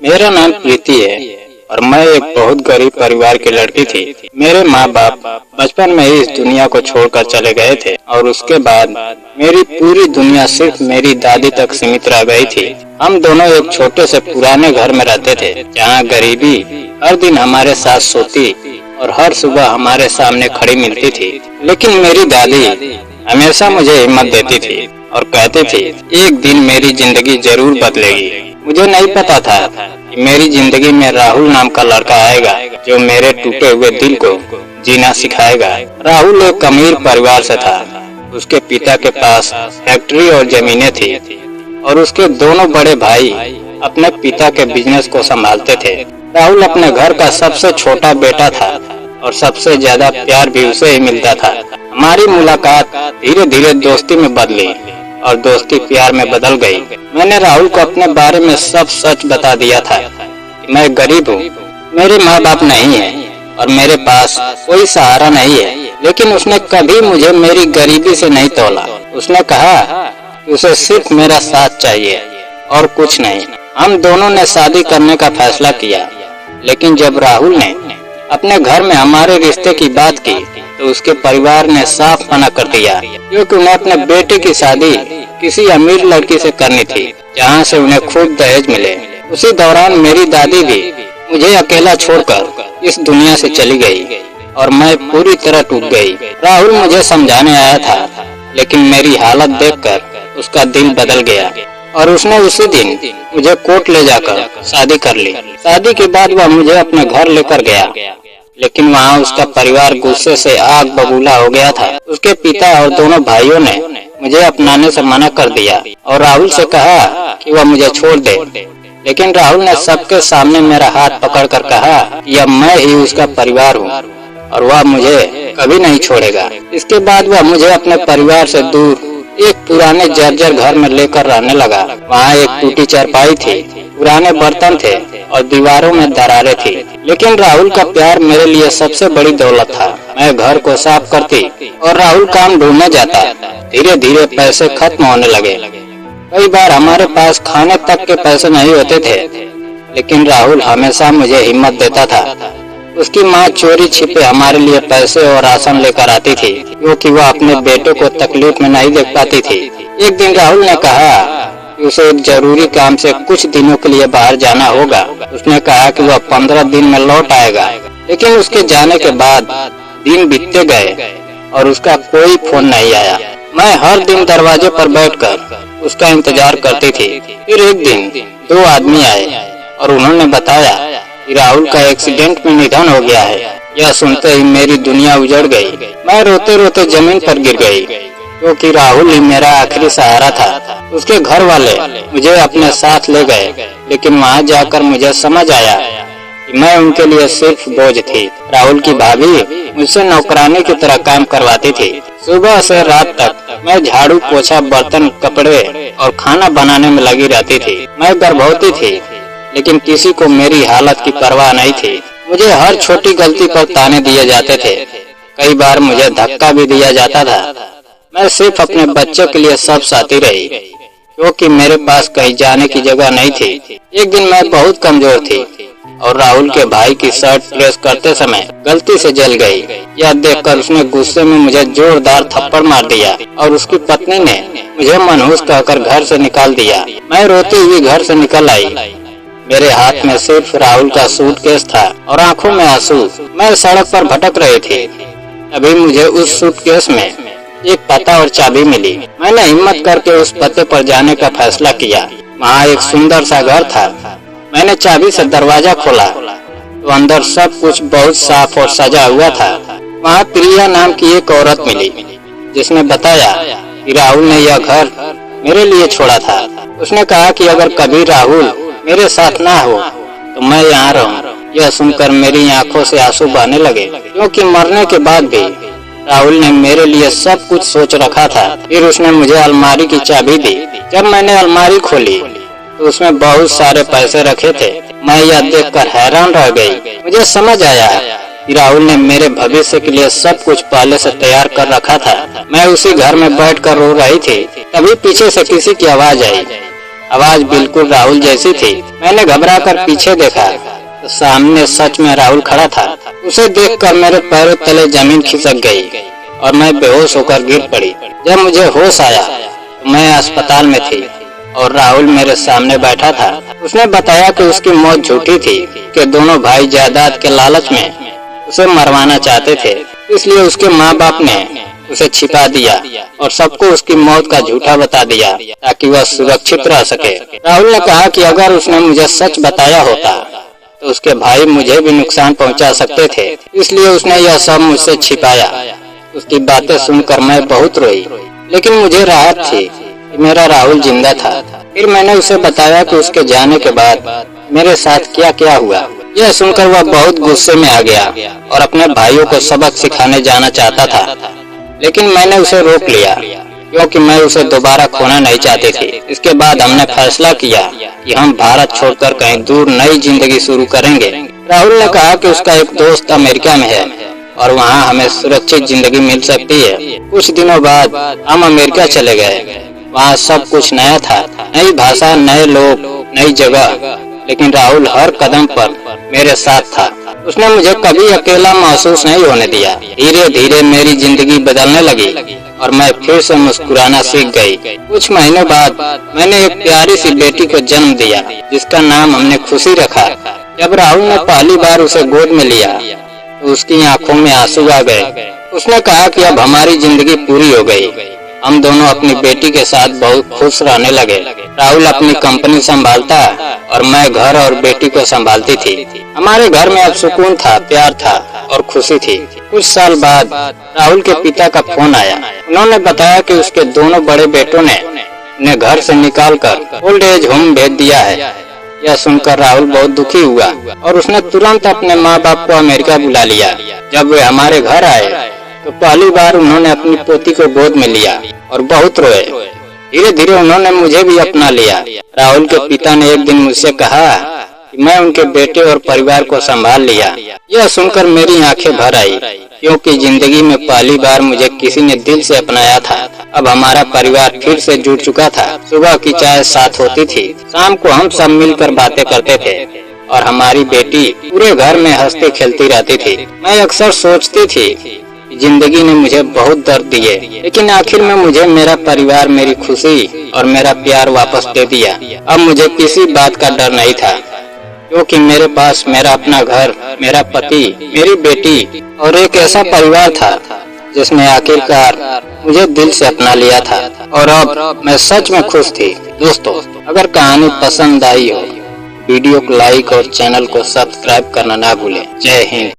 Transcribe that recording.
मेरा नाम प्रीति है और मैं एक बहुत गरीब परिवार की लड़की थी। मेरे माँ बाप बचपन में ही इस दुनिया को छोड़कर चले गए थे और उसके बाद मेरी पूरी दुनिया सिर्फ मेरी दादी तक सीमित रह गई थी। हम दोनों एक छोटे से पुराने घर में रहते थे जहाँ गरीबी हर दिन हमारे साथ सोती और हर सुबह हमारे सामने खड़ी मिलती थी। लेकिन मेरी दादी हमेशा मुझे हिम्मत देती थी और कहती थी एक दिन मेरी जिंदगी जरूर बदलेगी। मुझे नहीं पता था कि मेरी जिंदगी में राहुल नाम का लड़का आएगा जो मेरे टूटे हुए दिल को जीना सिखाएगा। राहुल एक अमीर परिवार से था। उसके पिता के पास फैक्ट्री और जमीनें थी और उसके दोनों बड़े भाई अपने पिता के बिजनेस को संभालते थे। राहुल अपने घर का सबसे छोटा बेटा था और सबसे ज्यादा प्यार भी उसे ही मिलता था। हमारी मुलाकात धीरे धीरे दोस्ती में बदली और दोस्ती प्यार में बदल गई। मैंने राहुल को अपने बारे में सब सच बता दिया था कि मैं गरीब हूँ, मेरे माँ बाप नहीं है और मेरे पास कोई सहारा नहीं है। लेकिन उसने कभी मुझे मेरी गरीबी से नहीं तोला। उसने कहा कि उसे सिर्फ मेरा साथ चाहिए और कुछ नहीं। हम दोनों ने शादी करने का फैसला किया, लेकिन जब राहुल ने अपने घर में हमारे रिश्ते की बात की तो उसके परिवार ने साफ मना कर दिया, क्योंकि उन्हें अपने बेटे की शादी किसी अमीर लड़की से करनी थी जहां से उन्हें खूब दहेज मिले। उसी दौरान मेरी दादी भी मुझे अकेला छोड़कर इस दुनिया से चली गई और मैं पूरी तरह टूट गई। राहुल मुझे समझाने आया था, लेकिन मेरी हालत देखकर उसका दिल बदल गया और उसने उसी दिन मुझे कोर्ट ले जाकर शादी कर ली। शादी के बाद वह मुझे अपने घर लेकर गया, लेकिन वहाँ उसका परिवार गुस्से से आग बबूला हो गया था। उसके पिता और दोनों भाइयों ने मुझे अपनाने से मना कर दिया और राहुल से कहा कि वह मुझे छोड़ दे। लेकिन राहुल ने सबके सामने मेरा हाथ पकड़कर कहा कि अब मैं ही उसका परिवार हूँ और वह मुझे कभी नहीं छोड़ेगा। इसके बाद वह मुझे अपने परिवार से दूर एक पुराने जर्जर घर में लेकर रहने लगा। वहाँ एक टूटी चारपाई थी, पुराने बर्तन थे और दीवारों में दरारें थी। लेकिन राहुल का प्यार मेरे लिए सबसे बड़ी दौलत था। मैं घर को साफ करती और राहुल काम ढूंढने जाता। धीरे धीरे पैसे खत्म होने लगे। कई बार हमारे पास खाने तक के पैसे नहीं होते थे, लेकिन राहुल हमेशा मुझे हिम्मत देता था। उसकी माँ चोरी छिपे हमारे लिए पैसे और राशन लेकर आती थी, क्योंकि वह अपने बेटे को तकलीफ में नहीं देख पाती थी। एक दिन राहुल ने कहा कि उसे एक जरूरी काम से कुछ दिनों के लिए बाहर जाना होगा। उसने कहा कि वह 15 दिन में लौट आएगा, लेकिन उसके जाने के बाद दिन बीतते गए और उसका कोई फोन नहीं आया। मैं हर दिन दरवाजे पर बैठकर उसका इंतजार करती थी। फिर एक दिन 2 आदमी आए और उन्होंने बताया कि राहुल का एक्सीडेंट में निधन हो गया है। यह सुनते ही मेरी दुनिया उजड़ गई। मैं रोते रोते जमीन पर गिर गई, क्योंकि राहुल ही मेरा आखिरी सहारा था। उसके घर वाले मुझे अपने साथ ले गए, लेकिन वहाँ जाकर मुझे समझ आया कि मैं उनके लिए सिर्फ बोझ थी। राहुल की भाभी मुझसे नौकरानी की तरह काम करवाती थी। सुबह से रात तक मैं झाड़ू पोछा, बर्तन, कपड़े और खाना बनाने में लगी रहती थी। मैं गर्भवती थी, लेकिन किसी को मेरी हालत की परवाह नहीं थी। मुझे हर छोटी गलती पर ताने दिए जाते थे। कई बार मुझे धक्का भी दिया जाता था। मैं सिर्फ अपने बच्चों के लिए सब साथी रही, क्योंकि मेरे पास कहीं जाने की जगह नहीं थी। एक दिन मैं बहुत कमजोर थी और राहुल के भाई की शर्ट प्रेस करते समय गलती से जल गई। यह देखकर उसने गुस्से में मुझे जोरदार थप्पड़ मार दिया और उसकी पत्नी ने मुझे मनहूस कहकर घर से निकाल दिया। मैं रोती हुई घर से निकल आई। मेरे हाथ में सिर्फ राहुल का सूटकेस था और आंखों में आंसू। मैं सड़क पर भटक रही थी। अभी मुझे उस सूटकेस में एक पता और चाबी मिली। मैंने हिम्मत करके उस पते पर जाने का फैसला किया। वहाँ एक सुंदर सा घर था। मैंने चाबी से दरवाजा खोला तो अंदर सब कुछ बहुत साफ और सजा हुआ था। वहाँ प्रिया नाम की एक औरत मिली, जिसने बताया कि राहुल ने यह घर मेरे लिए छोड़ा था। उसने कहा कि अगर कभी राहुल मेरे साथ ना हो तो मैं यहाँ रहूँ। यह सुनकर मेरी आंखों से आंसू बहने लगे, क्योंकि मरने के बाद भी राहुल ने मेरे लिए सब कुछ सोच रखा था। फिर उसने मुझे अलमारी की चाबी दी। जब मैंने अलमारी खोली तो उसमें बहुत सारे पैसे रखे थे। मैं यह देखकर हैरान रह गई। मुझे समझ आया कि राहुल ने मेरे भविष्य के लिए सब कुछ पहले से तैयार कर रखा था। मैं उसी घर में बैठकर रो रही थी। तभी पीछे से किसी की आवाज आई। आवाज बिल्कुल राहुल जैसी थी। मैंने घबराकर पीछे देखा तो सामने सच में राहुल खड़ा था। उसे देखकर मेरे पैरों तले जमीन खिसक गई और मैं बेहोश होकर गिर पड़ी। जब मुझे होश आया तो मैं अस्पताल में थी और राहुल मेरे सामने बैठा था। उसने बताया कि उसकी मौत झूठी थी, कि दोनों भाई जायदाद के लालच में उसे मरवाना चाहते थे, इसलिए उसके माँ बाप ने उसे छिपा दिया और सबको उसकी मौत का झूठा बता दिया ताकि वह सुरक्षित रह सके। राहुल ने कहा कि अगर उसने मुझे सच बताया होता तो उसके भाई मुझे भी नुकसान पहुंचा सकते थे, इसलिए उसने यह सब मुझसे छिपाया। उसकी बातें सुनकर मैं बहुत रोई, लेकिन मुझे राहत थी कि मेरा राहुल जिंदा था। फिर मैंने उसे बताया कि उसके जाने के बाद मेरे साथ क्या क्या हुआ। यह सुनकर वह बहुत गुस्से में आ गया और अपने भाइयों को सबक सिखाने जाना चाहता था, लेकिन मैंने उसे रोक लिया क्योंकि मैं उसे दोबारा खोना नहीं चाहती थी। इसके बाद हमने फैसला किया कि हम भारत छोड़कर कहीं दूर नई जिंदगी शुरू करेंगे। राहुल ने कहा कि उसका एक दोस्त अमेरिका में है और वहाँ हमें सुरक्षित जिंदगी मिल सकती है। कुछ दिनों बाद हम अमेरिका चले गए। वहाँ सब कुछ नया था, नई भाषा, नए लोग, नई जगह, लेकिन राहुल हर कदम पर मेरे साथ था। उसने मुझे कभी अकेला महसूस नहीं होने दिया। धीरे धीरे मेरी जिंदगी बदलने लगी और मैं फिर से मुस्कुराना सीख गई। कुछ महीनों बाद मैंने एक प्यारी सी बेटी को जन्म दिया, जिसका नाम हमने खुशी रखा। जब राहुल ने पहली बार उसे गोद में लिया तो उसकी आंखों में आंसू आ गए। उसने कहा कि अब हमारी जिंदगी पूरी हो गई। हम दोनों अपनी बेटी के साथ बहुत खुश रहने लगे। राहुल अपनी कंपनी संभालता और मैं घर और बेटी को संभालती थी। हमारे घर में अब सुकून था, प्यार था और खुशी थी। कुछ साल बाद राहुल के पिता का फोन आया। उन्होंने बताया कि उसके दोनों बड़े बेटों ने उन्हें घर से निकालकर ओल्ड एज होम भेज दिया है। यह सुनकर राहुल बहुत दुखी हुआ और उसने तुरंत अपने माँ बाप को अमेरिका बुला लिया। जब वे हमारे घर आए तो पहली बार उन्होंने अपनी पोती को गोद में लिया और बहुत रोए। धीरे धीरे उन्होंने मुझे भी अपना लिया। राहुल के पिता ने एक दिन मुझसे कहा कि मैं उनके बेटे और परिवार को संभाल लिया। यह सुनकर मेरी आंखें भर आई, क्योंकि जिंदगी में पहली बार मुझे किसी ने दिल से अपनाया था। अब हमारा परिवार फिर से जुड़ चुका था। सुबह की चाय साथ होती थी, शाम को हम सब मिलकर बातें करते थे और हमारी बेटी पूरे घर में हंसती खेलती रहती थी। मैं अक्सर सोचती थी जिंदगी ने मुझे बहुत दर्द दिए, लेकिन आखिर में मुझे मेरा परिवार, मेरी खुशी और मेरा प्यार वापस दे दिया। अब मुझे किसी बात का डर नहीं था, क्योंकि मेरे पास मेरा अपना घर, मेरा पति, मेरी बेटी और एक ऐसा परिवार था जिसने आखिरकार मुझे दिल से अपना लिया था। और अब मैं सच में खुश थी। दोस्तों, अगर कहानी पसंद आई हो, वीडियो को लाइक और चैनल को सब्सक्राइब करना ना भूलें। जय हिंद।